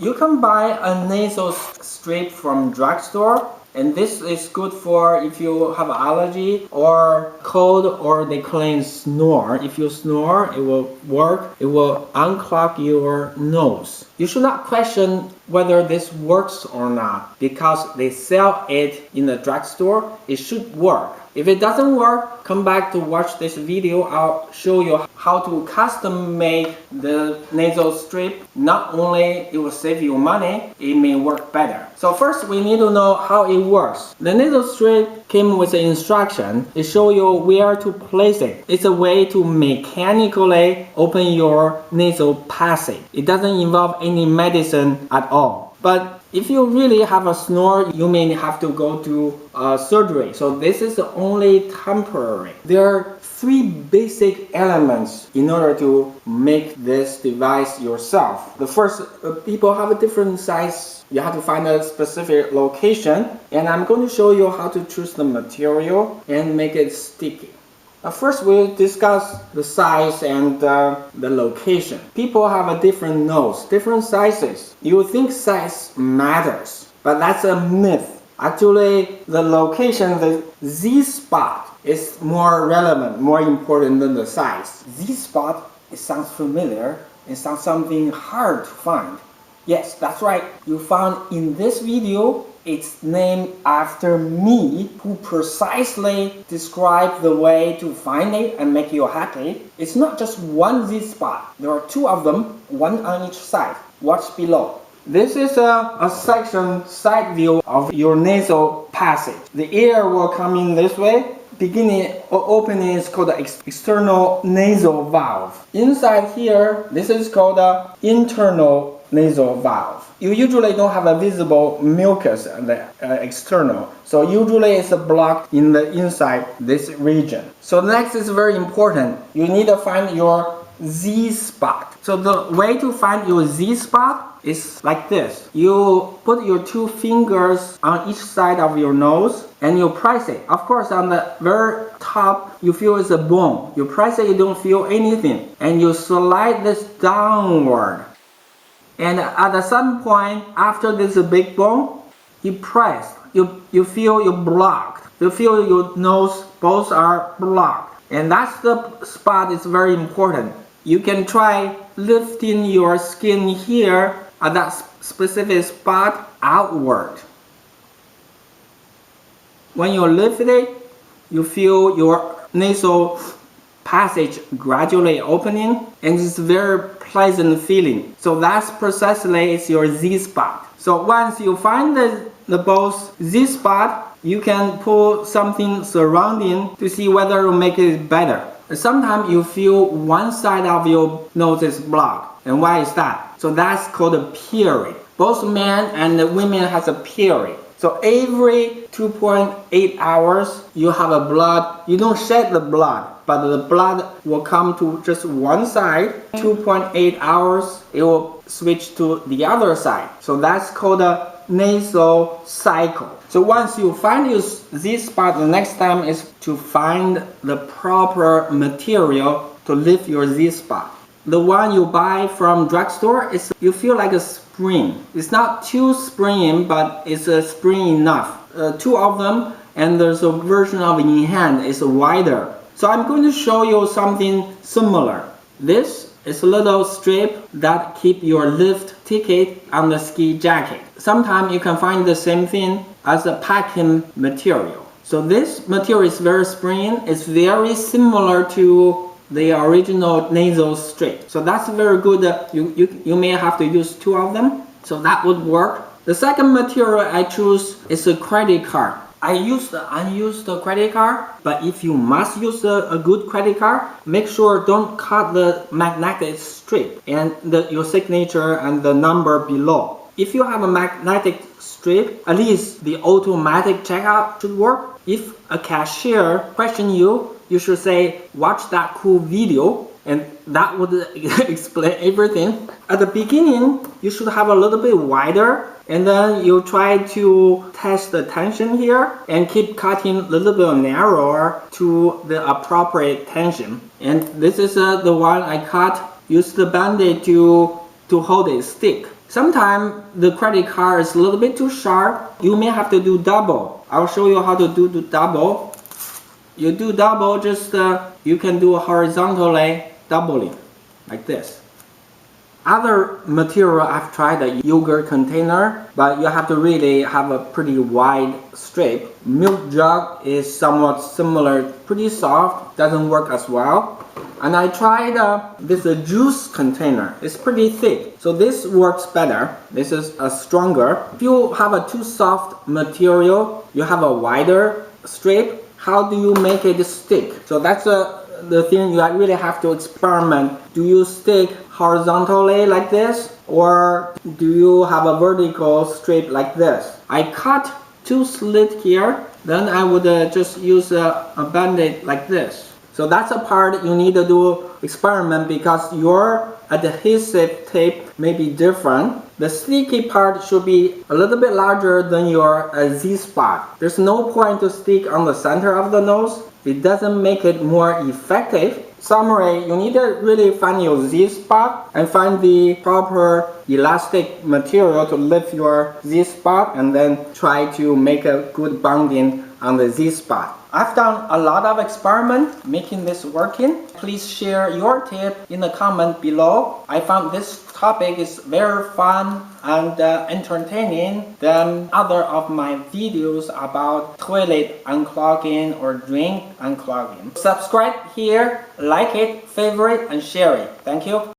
You can buy a nasal strip from drugstore, and this is good for if you have allergy or cold, or they claim snore. If you snore, it will work. It will unclog your nose. You should not question whether this works or not because they sell it in the drugstore. It should work. If it doesn't work, come back to watch this video. I'll show you how to custom make the nasal strip. Not only it will save you money, it may work better. So first we need to know how it works. The nasal strip came with an instruction. It shows you where to place it. It's a way to mechanically open your nasal passage. It doesn't involve any medicine at all. But if you really have a snore, you may have to go to surgery. So this is only temporary. There are three basic elements in order to make this device yourself. The first, people have a different size. You have to find a specific location. And I'm going to show you how to choose the material and make it sticky. First, we'll discuss the size and the location. People have a different nose, different sizes. You think size matters, but that's a myth. Actually, the location, the Z-spot, is more relevant, more important than the size. Z-spot, it sounds familiar. It sounds something hard to find. Yes, that's right. You found in this video, it's named after me, who precisely described the way to find it and make you happy. It's not just one Z-spot. There are two of them, one on each side. Watch below. This is a section side view of your nasal passage. The air will come in this way. Beginning or opening is called the external nasal valve. Inside here, this is called the internal nasal valve. You usually don't have a visible mucus in the external. So usually it's blocked in the inside this region. So next is very important. You need to find your Z-spot. So the way to find your Z-spot is like this. You put your two fingers on each side of your nose and you press it. Of course, on the very top, you feel it's a bone. You press it, you don't feel anything. And you slide this downward. And at some point, after this big bone, you press. You feel you're blocked. You feel your nose, both are blocked. And that's the spot is very important. You can try lifting your skin here at that specific spot outward. When you lift it, you feel your nasal passage gradually opening, and it's very pleasant feeling. So that's precisely is your Z-spot. So once you find the both Z-spot, you can pull something surrounding to see whether it will make it better. Sometimes you feel one side of your nose is blocked. And why is that? So that's called a period. Both men and women has a period. So every 2.8 hours, you have a blood. You don't shed the blood, but the blood will come to just one side. 2.8 hours, it will switch to the other side. So that's called a nasal cycle. So once you find your Z-spot, the next time is to find the proper material to lift your Z-spot. The one you buy from drugstore, you feel like a spring. It's not too springy, but it's a spring enough. Two of them, and there's a version of in hand, it's wider. So I'm going to show you something similar. This is a little strip that keep your lift ticket on the ski jacket. Sometimes you can find the same thing as a packing material. So this material is very springy. It's very similar to the original nasal strip. So that's very good. You may have to use two of them. So that would work. The second material I choose is a credit card. I use the unused credit card, but if you must use a good credit card, make sure don't cut the magnetic strip and your signature and the number below. If you have a magnetic strip, at least the automatic checkout should work. If a cashier question you, you should say, watch that cool video, and that would explain everything. At the beginning, you should have a little bit wider, and then you try to test the tension here and keep cutting a little bit narrower to the appropriate tension. And this is the one I cut. Use the band-aid to hold it stick. Sometimes the credit card is a little bit too sharp. You may have to do double. I'll show you how to do double. You do double, just you can do horizontally doubling, like this. Other material I've tried a yogurt container, but you have to really have a pretty wide strip. Milk jug is somewhat similar, pretty soft, doesn't work as well. And I tried this juice container. It's pretty thick, so this works better. This is stronger. If you have a too soft material, you have a wider strip. How do you make it stick? So that's the thing you really have to experiment. Do you stick horizontally like this, or do you have a vertical strip like this? I cut 2 slits here, then I would just use a band-aid like this. So that's a part you need to do experiment because your adhesive tape may be different. The sticky part should be a little bit larger than your Z-spot. There's no point to stick on the center of the nose. It doesn't make it more effective. Summary, you need to really find your Z-spot and find the proper elastic material to lift your Z-spot, and then try to make a good bonding on the Z-spot. I've done a lot of experiment making this working. Please share your tip in the comment below. I found this topic is very fun and entertaining than other of my videos about toilet unclogging or drain unclogging. Subscribe here, like it, favorite, and share it. Thank you.